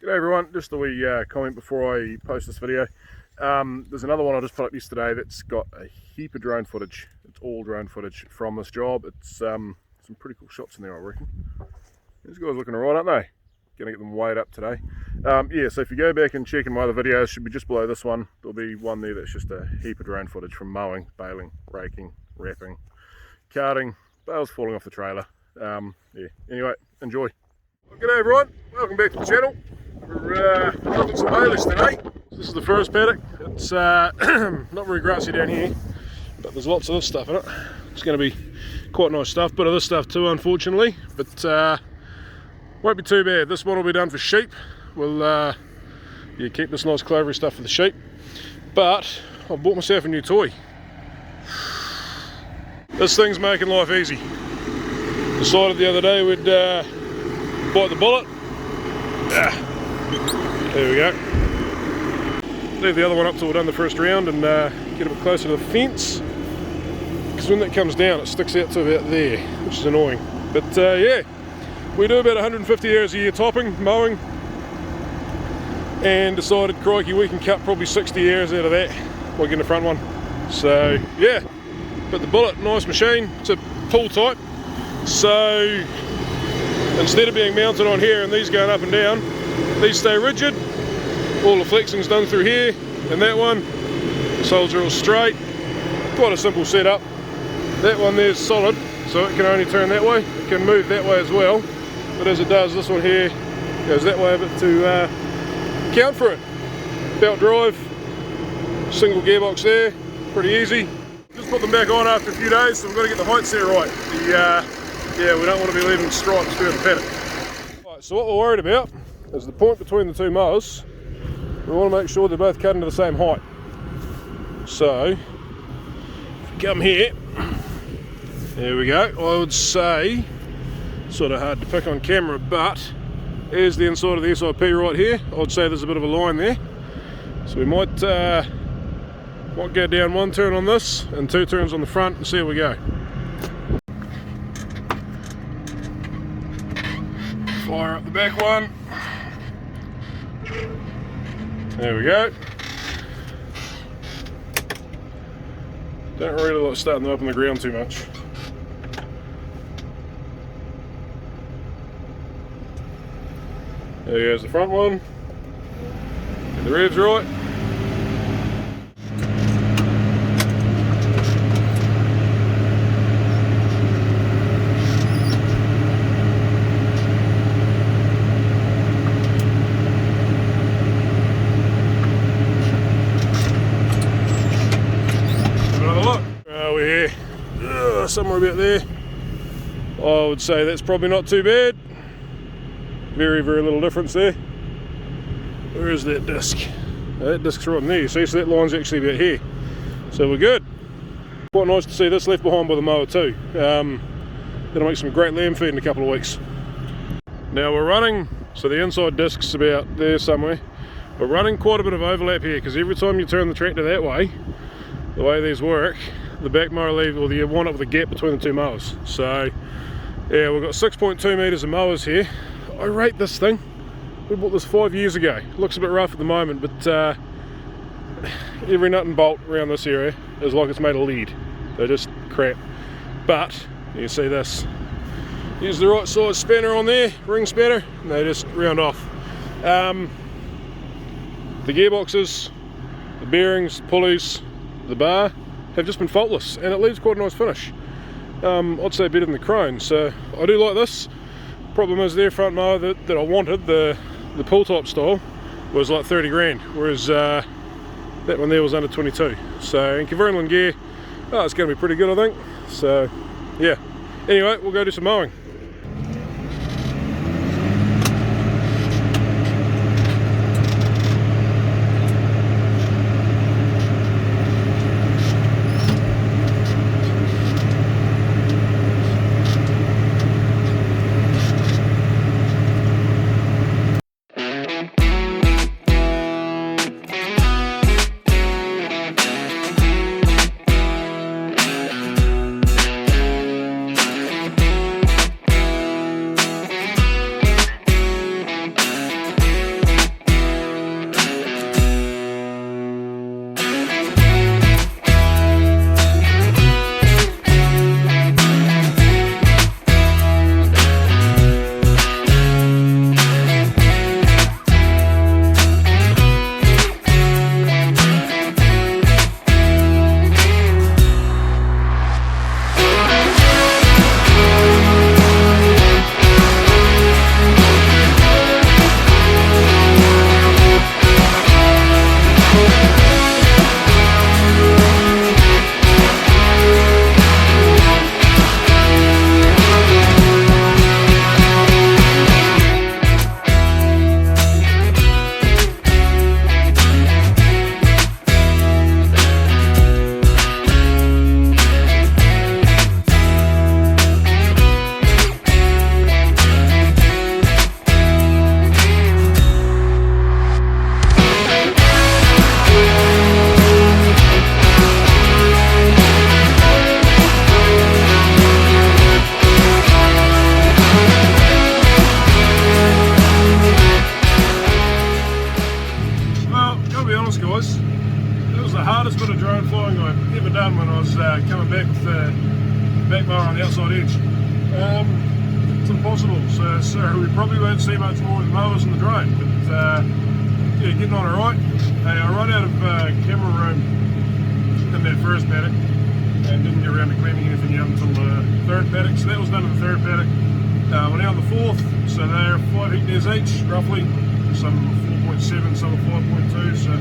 G'day everyone, just a wee comment before I post this video. There's another one I just put up yesterday that's got a heap of drone footage. It's all drone footage from this job. It's some pretty cool shots in there, I reckon. These guys looking alright, aren't they? Gonna get them weighed up today. Yeah, so if you go back and check in my other videos, should be just below this one. There'll be one there that's just a heap of drone footage from mowing, baling, raking, wrapping, carting, bales falling off the trailer. Yeah, anyway, enjoy. Well, g'day everyone, welcome back to the channel. We're dropping some bales today. This is the first paddock. It's not very grassy down here, but there's lots of this stuff in it. It's going to be quite nice stuff, bit of this stuff too unfortunately, but won't be too bad. This one will be done for sheep. We'll yeah, keep this nice clovery stuff for the sheep, but I bought myself a new toy. This thing's making life easy. Decided the other day we'd bite the bullet. There we go. Leave the other one up till we're done the first round and get a bit closer to the fence, because when that comes down it sticks out to about there, which is annoying. But yeah, we do about 150 hours a year topping, mowing, and decided, crikey, we can cut probably 60 hours out of that by getting the front one. So yeah, but the bullet, nice machine, it's a pull type, so instead of being mounted on here and these going up and down, these stay rigid. All the flexing's done through here and that one. The soles are all straight. Quite a simple setup. That one there's solid, so it can only turn that way. It can move that way as well, but as it does, this one here goes that way a bit to account for it. Belt drive, single gearbox there, pretty easy. Just put them back on after a few days, so we've got to get the height set right. Yeah, we don't want to be leaving stripes through the paddock. Right, so what we're worried about is the point between the two mowers. We want to make sure they're both cut into the same height. So, if you come here, there we go. I would say, sort of hard to pick on camera, but here's the inside of the SIP right here. I would say there's a bit of a line there. So we might go down one turn on this and two turns on the front and see how we go. Fire up the back one. There we go. Don't really like starting them up on the ground too much. There goes the front one. Get the revs right. We're here, somewhere about there. I would say that's probably not too bad. Very, very little difference there. Where is that disc? That disc's right in there, you see, so that line's actually about here. So we're good. Quite nice to see this left behind by the mower too. That'll make some great lamb feed in a couple of weeks. Now we're running, so the inside disc's about there somewhere. We're running quite a bit of overlap here, because every time you turn the tractor that way, the way these work, the back mower leaves, or you wind up with a gap between the two mowers. So yeah, we've got 6.2 metres of mowers here. I rate this thing. We bought this 5 years ago. It looks a bit rough at the moment, but every nut and bolt around this area is like it's made of lead. They're just crap. But you see this. Use the right size spanner on there, ring spanner, and they just round off. The gearboxes, the bearings, pulleys, the bar have just been faultless, and it leaves quite a nice finish. I'd say better than the Chrome, so I do like this. Problem is their front mower that I wanted, the pull type style, was like 30 grand, whereas that one there was under 22. So in Caverniland gear, it's going to be pretty good, I think. So yeah, anyway, we'll go do some mowing. have done when I was coming back with the back mower on the outside edge. It's impossible, so we probably won't see much more of the mowers in the drone, but yeah, getting on alright. Hey, I run out of camera room in that first paddock and didn't get around to cleaning anything out until the third paddock, so that was done in the third paddock. We're now on the fourth, so they're 5 hectares each, roughly. Some 4.7, some are 5.2, so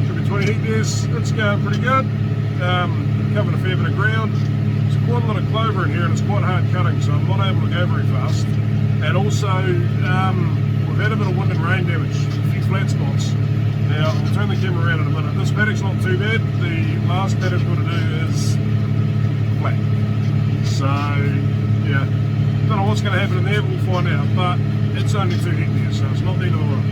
should be 20 hectares. It's going pretty good. Covering a fair bit of ground. There's quite a lot of clover in here and it's quite hard cutting, so I'm not able to go very fast. And also, we've had a bit of wind and rain damage, a few flat spots. Now, I'll turn the camera around in a minute. This paddock's not too bad. The last paddock we're going to do is flat. So, yeah. Don't know what's going to happen in there, but we'll find out. But it's only 2 hectares, so it's not the end of the world.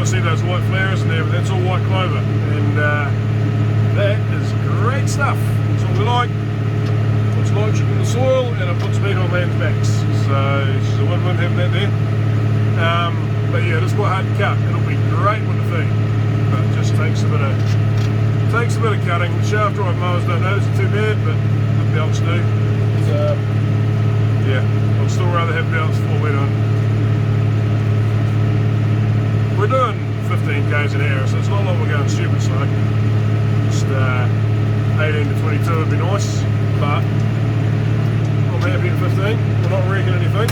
See those white flowers in there, but that's all white clover, and that is great stuff. That's what we like. Puts nitrogen in the soil and it puts meat on land's backs, so it's a win-win having that there. But yeah, it's quite hard to cut. It'll be great when the feed, but it just takes a bit of cutting. Shaft drive mowers don't notice it too bad, but the belts do. So yeah, I'd still rather have belts before we're done. We're doing 15 k's an hour, so it's not like we're going stupid slow. Just 18 to 22 would be nice, but I'm happy at 15. We're not wrecking anything.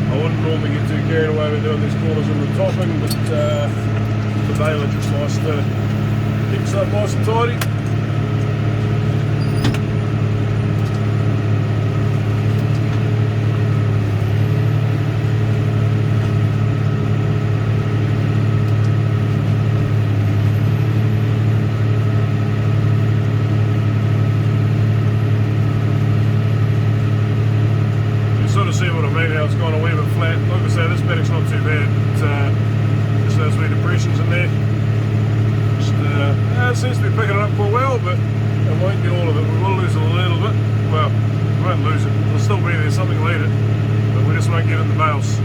I wouldn't normally get too carried away with doing these corners and the topping, but the baler just likes to keep stuff nice and tidy. See what I mean, how it's gone a wee bit flat. Like I say, this paddock's not too bad. Just those wee depressions in there. Just, it seems to be picking it up quite well, but it won't get all of it. We will lose a little bit. Well, we won't lose it. It'll still be there, something will eat it, but we just won't get it in the bales.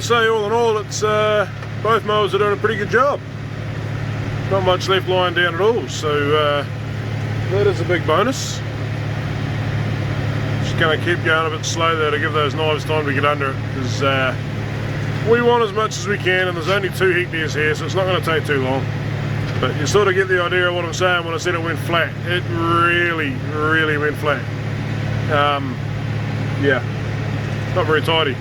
Say all in all, it's both mowers are doing a pretty good job. Not much left lying down at all, so that is a big bonus. Just going to keep going a bit slow though to give those knives time to get under it, because we want as much as we can, and there's only 2 hectares here, so it's not going to take too long. But you sort of get the idea of what I'm saying when I said it went flat. It really, really went flat. Yeah, not very tidy.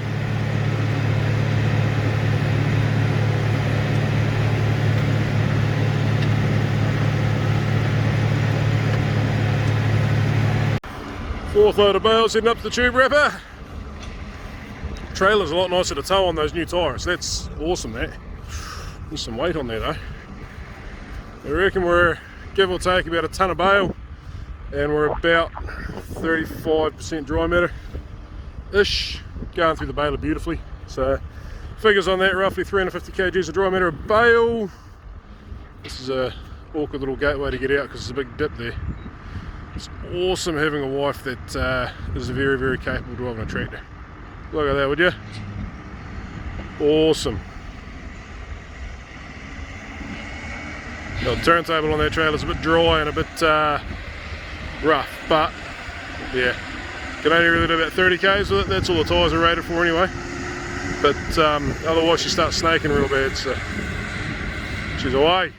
Fourth load of bales heading up to the tube wrapper. Trailer's a lot nicer to tow on those new tyres. That's awesome, that. There's some weight on there though. I reckon we're give or take about a tonne of bale, and we're about 35% dry matter ish, going through the baler beautifully. So figures on that, roughly 350 kgs of dry matter of bale. This is a awkward little gateway to get out because there's a big dip there. It's awesome having a wife that is very, very capable of driving a tractor. Look at that, would you? Awesome. The turntable on that trailer is a bit dry and a bit rough, but yeah, can only really do about 30 k's with it. That's all the tyres are rated for anyway. But otherwise she starts snaking real bad, so she's away.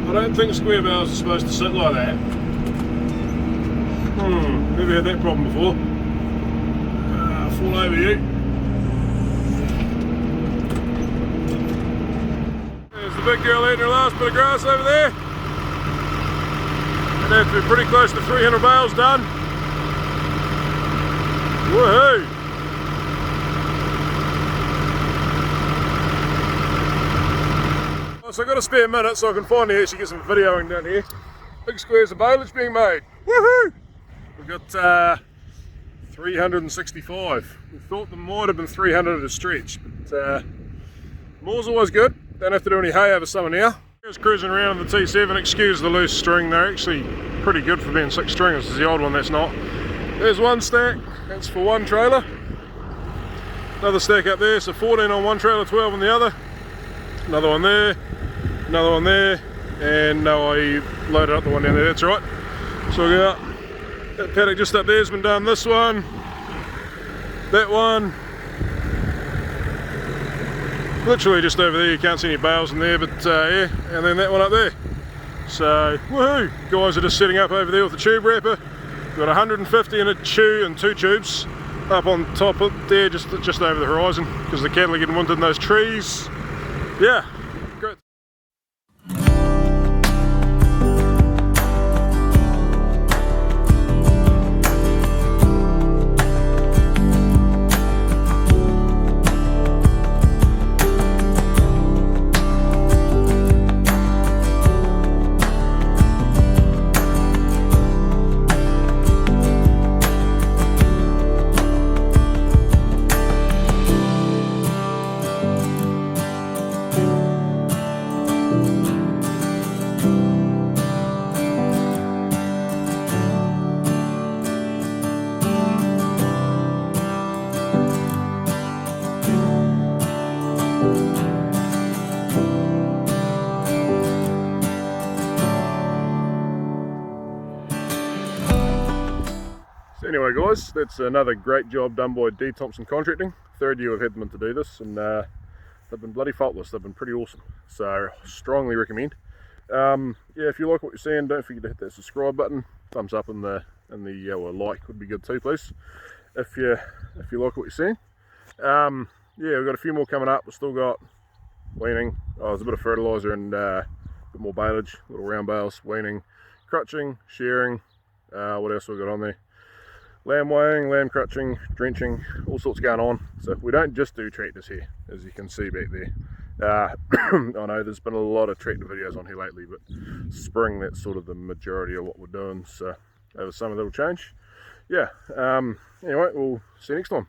I don't think square barrels are supposed to sit like that. Never had that problem before. Fall over you. There's the big girl eating her last bit of grass over there. And that's pretty close to 300 bales done. Woohoo! So I've got a spare minute so I can finally actually get some videoing down here. Big squares of baleage being made. Woohoo! We've got 365. We thought there might have been 300 at a stretch, but more's always good. Don't have to do any hay over summer now. Just cruising around in the T7, excuse the loose string, they're actually pretty good for being 6 string. This is the old one that's not. There's one stack, that's for one trailer. Another stack up there, so 14 on one trailer, 12 on the other. Another one there, another one there, and no, I loaded up the one down there, that's right. So we got that paddock just up there has been done, this one, that one, literally just over there, you can't see any bales in there, but yeah, and then that one up there. So, woohoo! Guys are just setting up over there with the tube wrapper. We've got 150 in a tube and 2 tubes up on top of there, just over the horizon, because the cattle are getting wintered in those trees. Yeah, great. Anyway guys, that's another great job done by D Thompson Contracting. 3rd year I've had them in to do this, and they've been bloody faultless. They've been pretty awesome, so strongly recommend. Yeah, if you like what you're seeing, don't forget to hit that subscribe button. Thumbs up and the or like would be good too, please. If you like what you're seeing. Yeah, we've got a few more coming up. We've still got weaning. Oh, there's a bit of fertiliser and got bit more baleage, little round bales, weaning, crutching, shearing, what else we got on there? Lamb weighing, lamb crutching, drenching, all sorts going on. So we don't just do tractors here, as you can see back there. I know there's been a lot of tractor videos on here lately, but spring, that's sort of the majority of what we're doing. So over summer that'll change. Yeah, anyway, we'll see you next time.